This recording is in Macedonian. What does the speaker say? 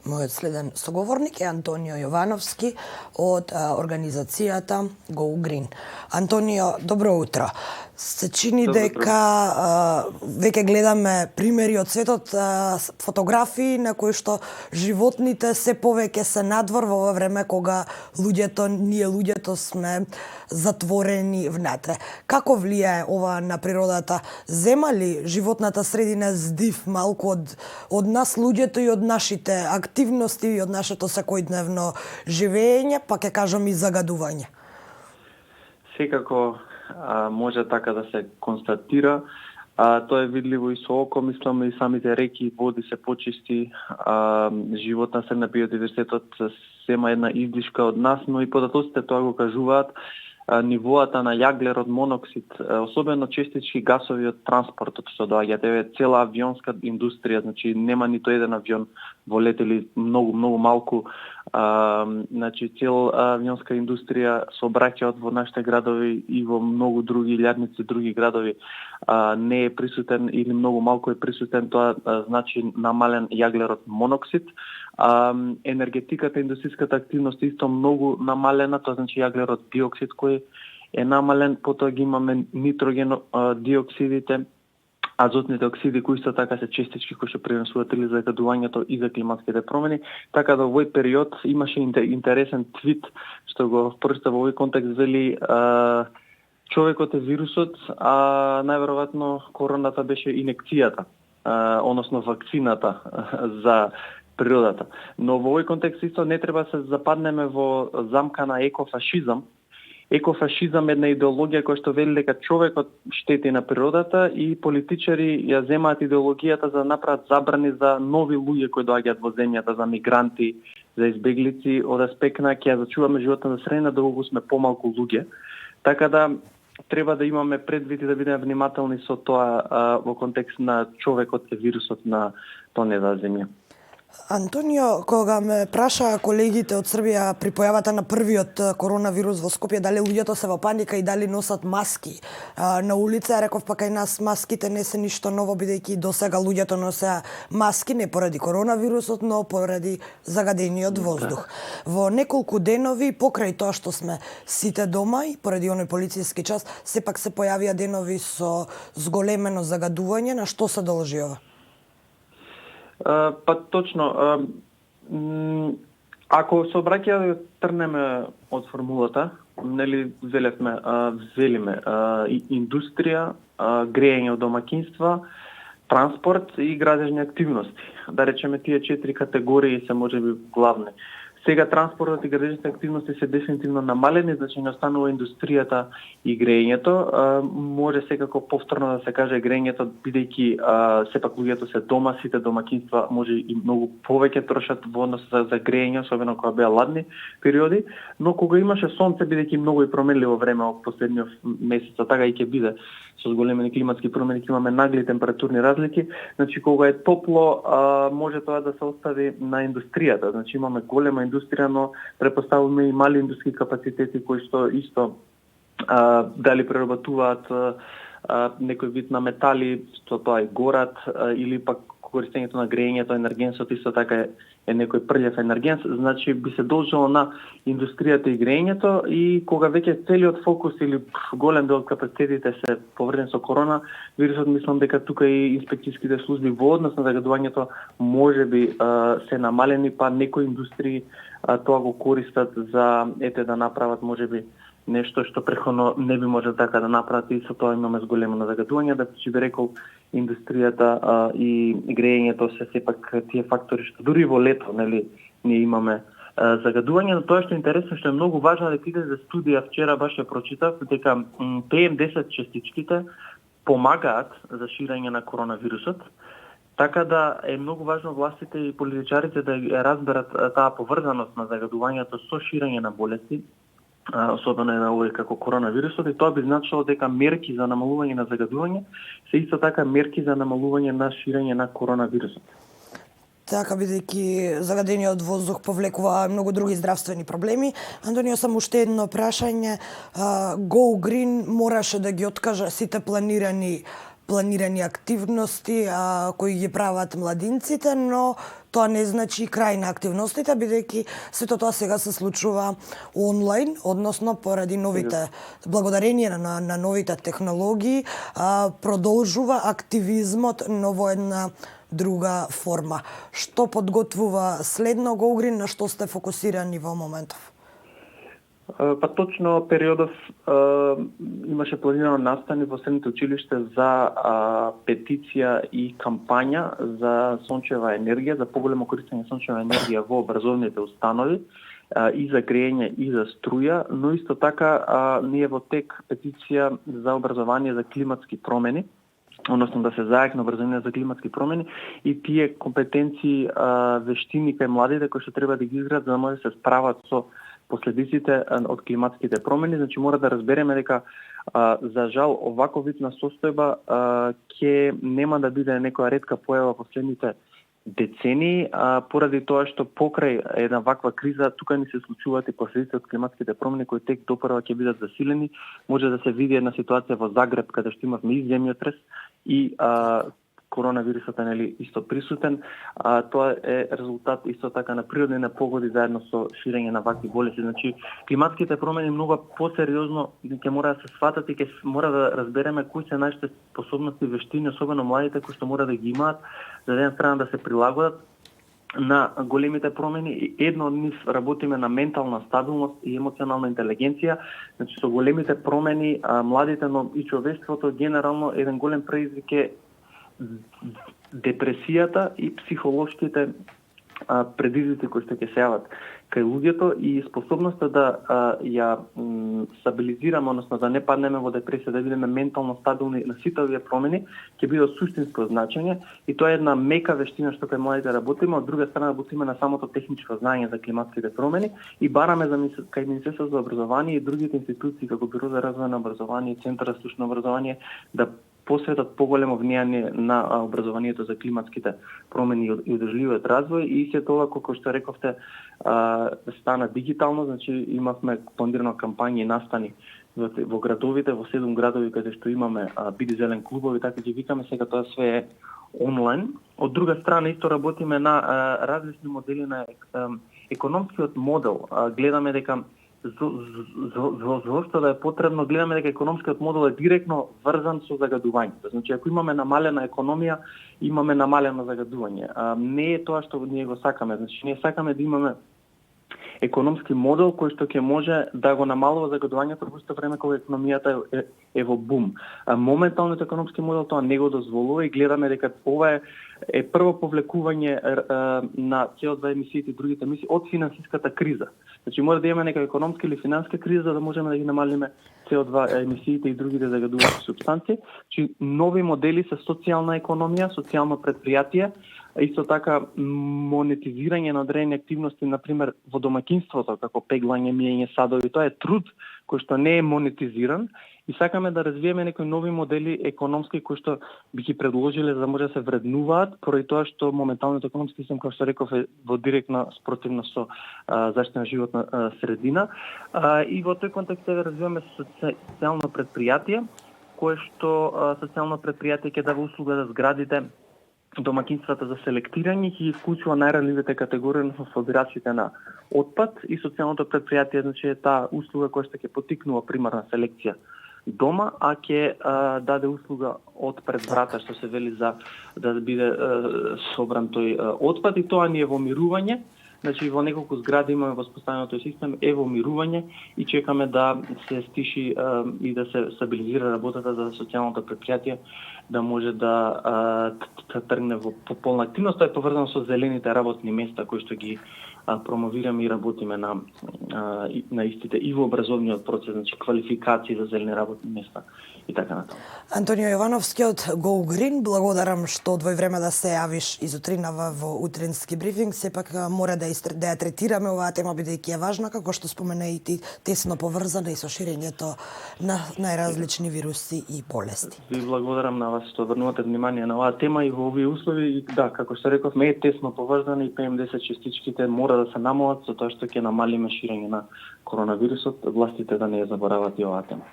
Мојот следен соговорник е Антонио Јовановски од организацијата Go Green. Антонио, добро утро. Се чини дека веќе гледаме примери од светот, фотографии на кои што животните се повеќе се надвор во ова време кога ние луѓето сме затворени внатре. Како влијае ова на природата? Зема ли животната средина здив малку од нас луѓето и од нашите активности и од нашето секојдневно живење, па ќе кажам и загадување? Секако може така да се констатира. Тоа е видливо и со око, мислам и самите реки и води се почисти, животна средна, биодиверзитетот сема една излишка од нас, но и податоците тоа го кажуваат, нивоата на јаглерод, моноксид, особено честички гасови од транспортот што доаѓаат, еве цела авионска индустрија, значи нема ниту еден авион во лет или многу малку, значи цела авионска индустрија сообраќајот во нашите градови и во многу други илјадници други градови не е присутен или многу малку е присутен, тоа значи намален јаглерод моноксид. Енергетиката, индустријската активност исто многу намалена, тоа значи јаглерод диоксид кој е намален, потоа ги имаме нитроген диоксидите, азотните оксиди кои исто така се честички кои што пренесуваат или за загадувањето и за климатските промени, така да во овој период имаше интересен твит што го прочитав во овој контекст, вели човекот е вирусот, а најверојатно короната беше инекцијата, односно вакцината за природата. Но во овој контекст исто не треба да се западнеме во замка на екофашизам. Екофашизам е една идеологија која што вели дека човекот штети на природата и политичари ја земаат идеологијата за да направат забрани за нови луѓе кои доаѓаат во земјата, за мигранти, за избеглици, од аспект на ќе зачуваме животната средина доколку сме помалку луѓе. Така да треба да имаме предвид и да бидеме внимателни со тоа во контекст на човекот е вирусот на планета Земја. Антонио, кога ме прашаа колегите од Србија при појавата на првиот коронавирус во Скопје, дали луѓето се во паника и дали носат маски на улица, реков па кај нас маските не се ништо ново, бидејќи досега луѓето носеа маски не поради коронавирусот, но поради загадениот воздух. Во неколку денови, покрај тоа што сме сите дома и поради оној полициски час, сепак се појавија денови со зголемено загадување. На што се должи ова? Па точно, ако се обраќа да трнеме од формулата, нели велиме индустрија, грејење од домакинства, транспорт и градежни активности. Да речеме тие 4 категории се можеби главни. Сега транспортот и градежните активности се дефинитивно намалени, значи не останува индустријата и грејењето. Може секако повторно да се каже грејењето, бидејќи сепак луѓето се дома, сите домакинства може и многу повеќе трошат во однос за грејење, особено кога беа ладни периоди, но кога имаше сонце, бидејќи многу и променливо време во последниот месец, така и ќе биде со зголемени климатски промени, имаме нагли температурни разлики, значи кога е топло, може тоа да се остави на индустријата. Значи имаме голема индустрија, но препоставуваме и мали индустријски капацитети кои што исто дали преработуваат некој вид на метали, што тоа и горат, или пак користењето на грејењето, енергенсот исто така е некој прљав енергенс, значи би се должело на индустријата и грејењето, и кога веќе целиот фокус или голем дел од капацитетите се повредени со корона вирусот, мислам дека тука и инспекцијските служби во однос на загадувањето можеби се намалени, па некои индустрии тоа го користат за да направат можеби нешто што преходно не би може така да направат, и со тоа имаме зголемено загадување. Да ќе би рекол, индустријата и грејењето се сепак тие фактори што дури во лето, нели, ние имаме загадување. Но тоа што е интересно, што е многу важно, дека иде за студија вчера баш ја прочитав, дека PM10 частичките помагаат за ширење на коронавирусот. Така да е многу важно властите и политичарите да разберат таа поврзаност на загадувањето со ширење на болести, особено на овој како коронавирусот, и тоа би значило дека мерки за намалување на загадување се исто така мерки за намалување на ширење на коронавирусот. Така, бидејќи загадениот воздух повлекува многу други здравствени проблеми. Антонио, само уште едно прашање. Go Green мораше да ги откаже сите планирани планирани активности кои ги прават младинците, но тоа не значи и крај на активностите, бидејќи сето тоа сега се случува онлайн, односно поради новите, благодарение на новите технологии, продолжува активизмот, но во една друга форма. Што подготвува следно GoGreen, на што сте фокусирани во моментов? Па точно периодов имаше планирано настани во средните училишта за петиција и кампања за сончева енергија, за поголемо користење сончева енергија во образовните установи и за грејење и за струја, но исто така ние во тек петиција за образование за климатски промени, односно да се зајакне образование за климатски промени и тие компетенции, вештини кај младите кои што треба да ги изградат за да може да се справат со последиците од климатските промени. Значи мора да разбереме дека за жал оваков вид на состојба ќе нема да биде некоја ретка појава во последните децении, поради тоа што покрај една ваква криза тука ни се случуваат и последици од климатските промени кои тек допрва ќе бидат засилени. Може да се види една ситуација во Загреб каде што имавме и земјотрес и коронавирусот е исто присутен. Тоа е резултат исто така на природни непогоди заедно со ширење на вакви болести. Значи климатските промени многу посериозно ќе мора да се сватат и ќе мора да разбереме кои се нашите способности, вештини, особено младите кои што мора да ги имаат за една страна да се прилагодат на големите промени и едно од нив работиме на ментална стабилност и емоционална интелигенција. Значи со големите промени младите, но и човештвото генерално еден голем предизвик е депресијата и психолошките предизвици кои што ќе се јават кај луѓето и способноста да ја стабилизираме, односно да не паднеме во депресија, да бидеме ментално стабилни на сите овие промени, ќе биде од суштинско значење и тоа е една мека вештина што кај младите работиме, од друга страна работиме на самото техничко знаење за климатските промени и бараме за кај Министерството за образование и другите институции како Биро за развој на образование и Центар за стручно образование да посветат поголемо внимание на образованието за климатските промени и одржливиот развој и се тоа како што рековте стана дигитално, значи имавме планирано кампањи и настани во градовите, во 7 градови каде што имаме Биди зелен клубови, така ќе викаме, сега тоа све е онлайн. Од друга страна исто работиме на различни модели на економскиот модел. Гледаме дека зошто да е потребно, гледаме дека економскиот модел е директно врзан со загадувањето. Значи, ако имаме намалена економија, имаме намалено загадување. Не е тоа што ние го сакаме. Значи, ние сакаме да имаме економски модел кој што ќе може да го намалува загадувањето во исто време кога економијата е во бум. Моменталниот економски модел тоа не го дозволува и гледаме дека ова е прво повлекување на CO2 емисиите и другите емисии од финансиската криза. Значи мора да имаме нека економска или финанска криза за да можеме да ги намалиме CO2 емисиите и другите загадувачи супстанции. Значи нови модели се социјална економија, социјално предпријатие, исто така монетизирање на одредени активности, например во домаќинството, како пеглање, миење садови, тоа е труд кој што не е монетизиран и сакаме да развиеме некои нови модели економски кои што би ги предложиле за да може да се вреднуваат, поради тоа што моменталниот економски систем, како што реков, е во директна спротивност со заштита на животна средина. И во тој контекст да развиваме социјално предпријатие, кое што социјално предпријатие ќе дава услуга за зградите, домаќинствата за селектирање, ќе ги вклучува најранливите категории на собирачите на отпад и социјалното предпријатие, значи таа услуга која што ќе поттикнува примарна селекција дома, а ќе даде услуга од пред врата, што се вели за да биде собран тој отпад и тоа ни е во мирување. Значи во неколку згради имаме воспоставено тој систем, е во мирување и чекаме да се стиши и да се стабилизира работата за социјалното предпријатие, да може да тргне во полна активност. Тоа е поврзано со зелените работни места кои што ги промовираме и работиме на истите и во образовниот процес, значи квалификации за зелени работни места и така натаму. Антонио Јовановски од GoGreen, благодарам што одвои време да се јавиш изутринава во утрински брифинг. Сепак мора да ја третираме оваа тема бидејќи е важна, како што спомена и ти, тесно поврзана и со ширењето на најразлични вируси и болести. Ви благодарам на вас што обрнувате внимание на оваа тема и во овие услови и да, како што рековме, е тесно поврзана и PM10 частичките мора да се намалат со тоа што ќе намалиме ширење на коронавирусот, властите да не ја заборават и оваа тема.